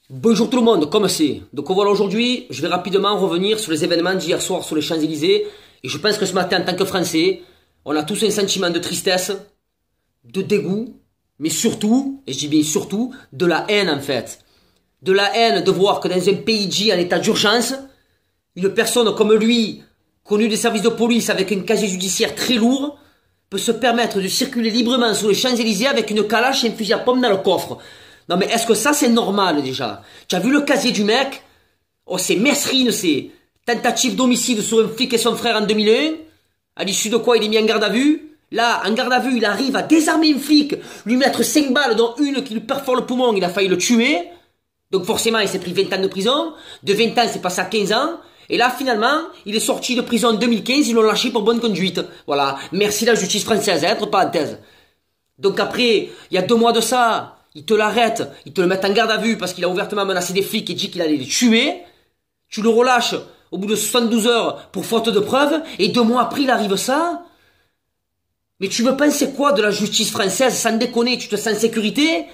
Bonjour tout le monde, comme c'est. Donc voilà, aujourd'hui, je vais rapidement revenir sur les événements d'hier soir sur les Champs-Élysées. Et je pense que ce matin, en tant que Français, on a tous un sentiment de tristesse, de dégoût, mais surtout, et je dis bien surtout, de la haine en fait. De la haine de voir que dans un pays dit en état d'urgence, une personne comme lui, connue des services de police avec un casier judiciaire très lourd, peut se permettre de circuler librement sur les Champs-Élysées avec une calache et un fusil à pompe dans le coffre. Non mais est-ce que ça c'est normal déjà? Tu as vu le casier du mec? Oh c'est mesrine, c'est tentative d'homicide sur un flic et son frère en 2001. À l'issue de quoi il est mis en garde à vue. Là, en garde à vue, il arrive à désarmer un flic, lui mettre 5 balles dont une qui lui perfore le poumon, il a failli le tuer. Donc forcément il s'est pris 20 ans de prison. De 20 ans c'est passé à 15 ans. Et là finalement, il est sorti de prison en 2015, ils l'ont lâché pour bonne conduite. Voilà, merci la justice française, entre parenthèses. Donc après, il y a 2 mois de ça, ils te l'arrêtent, ils te le mettent en garde à vue parce qu'il a ouvertement menacé des flics et dit qu'il allait les tuer. Tu le relâches au bout de 72 heures pour faute de preuves, et 2 mois après il arrive ça. Mais tu veux penser quoi de la justice française? Sans déconner, tu te sens en sécurité?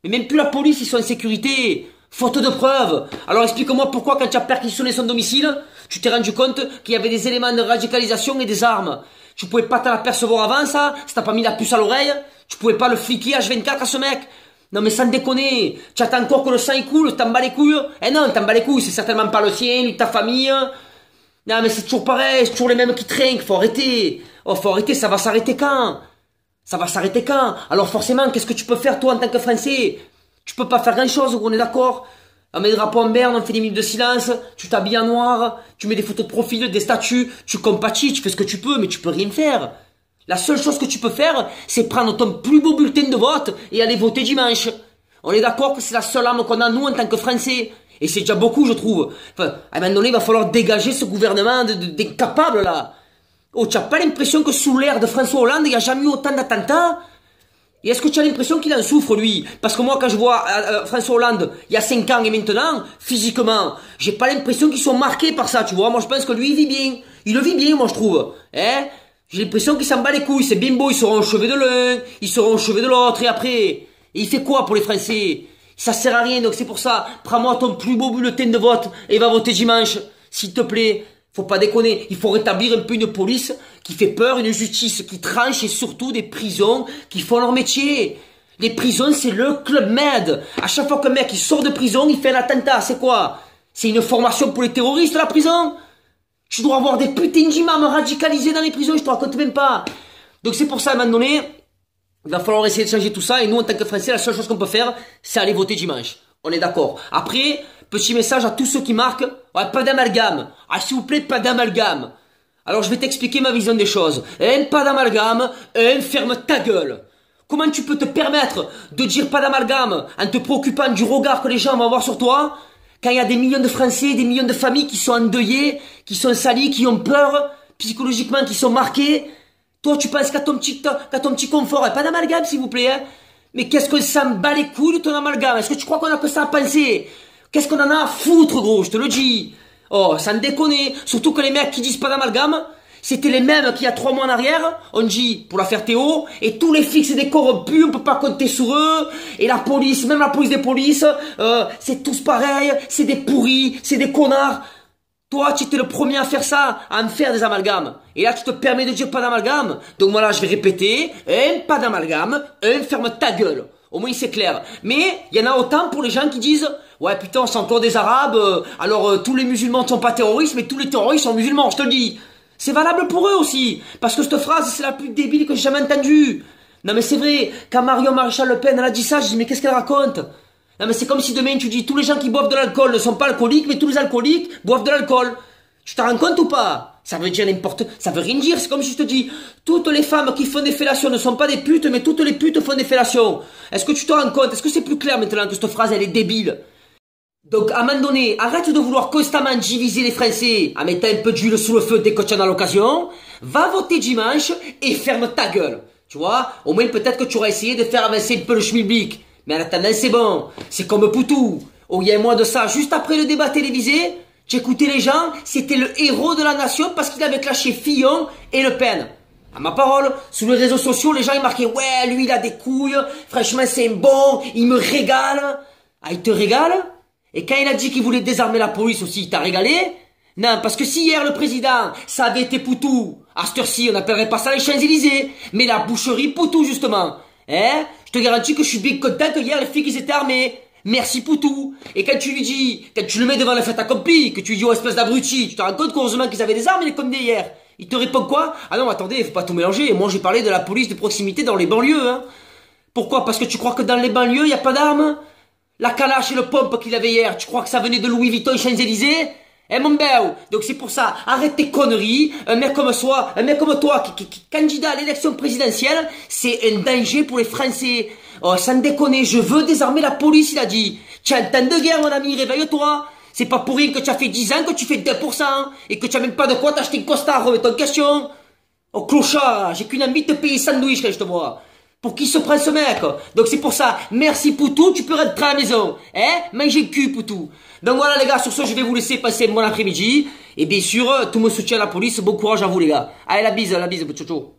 Mais même plus la police, ils sont en sécurité. Faute de preuves. Alors explique-moi pourquoi quand tu as perquisitionné son domicile, tu t'es rendu compte qu'il y avait des éléments de radicalisation et des armes. Tu pouvais pas t'en apercevoir avant ça, si t'as pas mis la puce à l'oreille, tu pouvais pas le fliquer H24 à ce mec. Non mais sans déconner, tu attends encore que le sang il coule, t'en bats les couilles. Eh non, t'en bats les couilles, c'est certainement pas le tien, ni ta famille. Non mais c'est toujours pareil, c'est toujours les mêmes qui trinquent, faut arrêter. Oh faut arrêter, ça va s'arrêter quand? Ça va s'arrêter quand? Alors forcément, qu'est-ce que tu peux faire toi en tant que Français? Tu peux pas faire grand chose, on est d'accord? On met des drapeaux en berne, on fait des minutes de silence, tu t'habilles en noir, tu mets des photos de profil, des statuts, tu compatis, tu fais ce que tu peux, mais tu peux rien faire. La seule chose que tu peux faire, c'est prendre ton plus beau bulletin de vote et aller voter dimanche. On est d'accord que c'est la seule arme qu'on a nous en tant que Français. Et c'est déjà beaucoup, je trouve. Enfin, à un moment donné, il va falloir dégager ce gouvernement d'incapables, là. Oh, tu n'as pas l'impression que sous l'ère de François Hollande, il n'y a jamais eu autant d'attentats? Et est-ce que tu as l'impression qu'il en souffre, lui? Parce que moi, quand je vois François Hollande, il y a 5 ans et maintenant, physiquement, j'ai pas l'impression qu'ils sont marqués par ça, tu vois. Moi, je pense que lui, il vit bien. Il le vit bien, moi, je trouve. Hein? J'ai l'impression qu'il s'en bat les couilles. C'est bien beau, ils seront cheveux de l'un, ils seront cheveux de l'autre, et après. Et il fait quoi pour les Français? Ça sert à rien, donc c'est pour ça. Prends-moi ton plus beau bulletin de vote et va voter dimanche. S'il te plaît. Faut pas déconner, il faut rétablir un peu une police qui fait peur, une justice qui tranche et surtout des prisons qui font leur métier. Les prisons, c'est le Club Med. À chaque fois qu'un mec il sort de prison, il fait un attentat. C'est quoi? C'est une formation pour les terroristes, la prison? Tu dois avoir des putains d'imams radicalisés dans les prisons, je te raconte même pas. Donc c'est pour ça, à un moment donné, il va falloir essayer de changer tout ça. Et nous, en tant que Français, la seule chose qu'on peut faire, c'est aller voter dimanche. On est d'accord. Après, petit message à tous ceux qui marquent. Ouais, pas d'amalgame. Ah, s'il vous plaît, pas d'amalgame. Alors, je vais t'expliquer ma vision des choses. Pas d'amalgame. Ferme ta gueule. Comment tu peux te permettre de dire pas d'amalgame en te préoccupant du regard que les gens vont avoir sur toi, quand il y a des millions de Français, des millions de familles qui sont endeuillées, qui sont salies, qui ont peur, psychologiquement, qui sont marquées. Toi, tu penses qu'à ton petit confort. Pas d'amalgame, s'il vous plaît, hein. Mais qu'est-ce qu'on s'en bat les couilles de ton amalgame? Est-ce que tu crois qu'on a que ça à penser? Qu'est-ce qu'on en a à foutre, gros, je te le dis. Oh, sans déconner. Surtout que les mecs qui disent pas d'amalgame, c'était les mêmes qu'il y a 3 mois en arrière, on dit, pour l'affaire Théo, et tous les flics c'est des corrompus, on peut pas compter sur eux, et la police, même la police des polices, c'est tous pareil, c'est des pourris, c'est des connards. Toi, tu étais le premier à faire ça, à me faire des amalgames. Et là, tu te permets de dire pas d'amalgame. Donc voilà, je vais répéter, pas d'amalgame, ferme ta gueule. Au moins, c'est clair. Mais, il y en a autant pour les gens qui disent, ouais, putain, c'est encore des arabes, alors tous les musulmans ne sont pas terroristes, mais tous les terroristes sont musulmans, je te le dis. C'est valable pour eux aussi. Parce que cette phrase, c'est la plus débile que j'ai jamais entendue. Non mais c'est vrai, quand Marion Maréchal Le Pen, elle a dit ça, je dis, mais qu'est-ce qu'elle raconte? Non mais c'est comme si demain tu dis tous les gens qui boivent de l'alcool ne sont pas alcooliques, mais tous les alcooliques boivent de l'alcool. Tu t'en rends compte ou pas? Ça veut dire ça veut rien dire, c'est comme si je te dis, toutes les femmes qui font des fellations ne sont pas des putes, mais toutes les putes font des fellations. Est-ce que tu te rends compte? Est-ce que c'est plus clair maintenant que cette phrase elle est débile? Donc à un moment donné, arrête de vouloir constamment diviser les Français en mettant un peu d'huile sous le feu dès que tu en as l'occasion. Va voter dimanche et ferme ta gueule. Tu vois? Au moins peut-être que tu auras essayé de faire avancer un peu le schmilblick. Mais en attendant, c'est bon. C'est comme Poutou. Oh, il y a un mois de ça, juste après le débat télévisé, j'écoutais les gens, c'était le héros de la nation parce qu'il avait clashé Fillon et Le Pen. À ma parole, sur les réseaux sociaux, les gens ils marquaient, ouais, lui il a des couilles, franchement c'est un bon, il me régale. Ah, il te régale? Et quand il a dit qu'il voulait désarmer la police aussi, il t'a régalé? Non, parce que si hier le président, ça avait été Poutou, à cette heure-ci, on n'appellerait pas ça les Champs-Élysées, mais la boucherie Poutou justement. Hein? Je te garantis que je suis bien content que hier les filles ils étaient armées. Merci Poutou. Et quand tu lui dis, quand tu le mets devant le fait accompli, que tu lui dis, oh espèce d'abruti, tu te rends compte qu'heureusement qu'ils avaient des armes, les comme hier. Il te répond quoi? Ah non, attendez, faut pas tout mélanger. Moi j'ai parlé de la police de proximité dans les banlieues, hein. Pourquoi? Parce que tu crois que dans les banlieues, il y a pas d'armes? La calache et le pompe qu'il avait hier, tu crois que ça venait de Louis Vuitton et Champs-Élysées? Eh mon bel, donc c'est pour ça, arrête tes conneries, un mec comme toi, qui est candidat à l'élection présidentielle, c'est un danger pour les Français. Oh, sans déconner, je veux désarmer la police, il a dit. Tu as un temps de guerre, mon ami, réveille-toi. C'est pas pour rien que tu as fait 10 ans que tu fais 2%, et que tu as même pas de quoi t'acheter un costard, remets-toi en question. Oh, clochard, j'ai qu'une envie de te payer sandwich quand je te vois. Pour qui se prend ce mec? Donc c'est pour ça, merci Poutou, tu peux rentrer à la maison. Hein? Mangez le cul, Poutou. Donc voilà les gars, sur ce je vais vous laisser passer un bon après-midi. Et bien sûr, tout mon soutien à la police, bon courage à vous les gars. Allez la bise, ciao ciao.